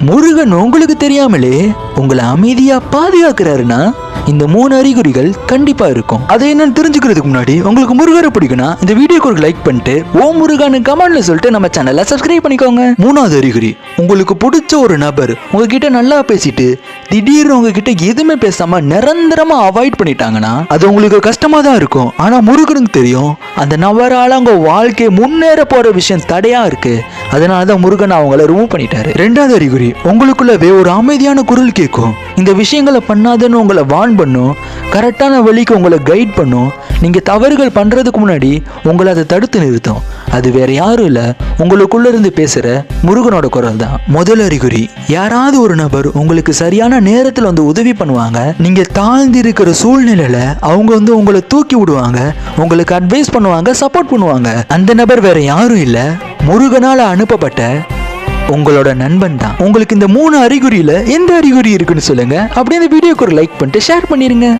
முருகன் உங்களுக்கு தெரியாமலே உங்களை அமைதியா பாதுகாக்கிறாருன்னா இந்த 3 அறிகுறிகள் கண்டிப்பா இருக்கும். அதை என்னன்னு தெரிஞ்சுக்கிறதுக்கு முன்னாடி உங்களுக்கு முருகரை பிடிக்கும்னா இந்த வீடியோக்கு ஒரு லைக் பண்ணிட்டு ஓ முருகான்னு கமெண்ட்ல சொல்லிட்டு நம்ம சேனலை சப்ஸ்கிரைப் பண்ணிக்கோங்க. 3வது அறிகுறி, உங்களுக்கு பிடிச்ச ஒரு நபர் உங்ககிட்ட நல்லா பேசிட்டு திடீர்னு உங்ககிட்ட எதுவுமே பேசாம நிரந்தரமா அவாய்ட் பண்ணிட்டாங்கன்னா அது உங்களுக்கு கஷ்டமா தான் இருக்கும். ஆனா முருகனுக்கு தெரியும் அந்த நபரால உங்க வாழ்க்கை முன்னேற போற விஷயம் தடையா இருக்கு. அதனாலதான் முருகன் அவங்கள ரிமூவ் பண்ணிட்டாரு. 2வது அறிகுறி, உங்களுக்குள்ளவே ஒரு அமைதியான குரல் கேட்கும். இந்த விஷயங்களை பண்ணாதன்னு உங்களை வான் பண்ணும், கரெக்டான வழிக்கு உங்களை கைட் பண்ணும். நீங்க தவறுகள் பண்றதுக்கு முன்னாடி உங்களை அதை தடுத்து நிறுத்தும். அது வேற யாரும் இல்ல, உங்களுக்குள்ள இருந்து பேசுற முருகனோட குரல் தான். முதல் அறிகுறி, யாராவது ஒரு நபர் உங்களுக்கு சரியான நேரத்துல வந்து உதவி பண்ணுவாங்க. நீங்க தாழ்ந்து இருக்கிற சூழ்நிலையில அவங்க வந்து உங்களை தூக்கி விடுவாங்க, உங்களுக்கு அட்வைஸ் பண்ணுவாங்க, சப்போர்ட் பண்ணுவாங்க. அந்த நபர் வேற யாரும் இல்ல, முருகனால அனுப்பப்பட்ட உங்களோட நண்பன் தான். உங்களுக்கு இந்த 3 அறிகுறியில எந்த அறிகுறி இருக்குன்னு சொல்லுங்க. அப்படியே இந்த வீடியோக்கு ஒரு லைக் பண்ணிட்டு ஷேர் பண்ணிருங்க.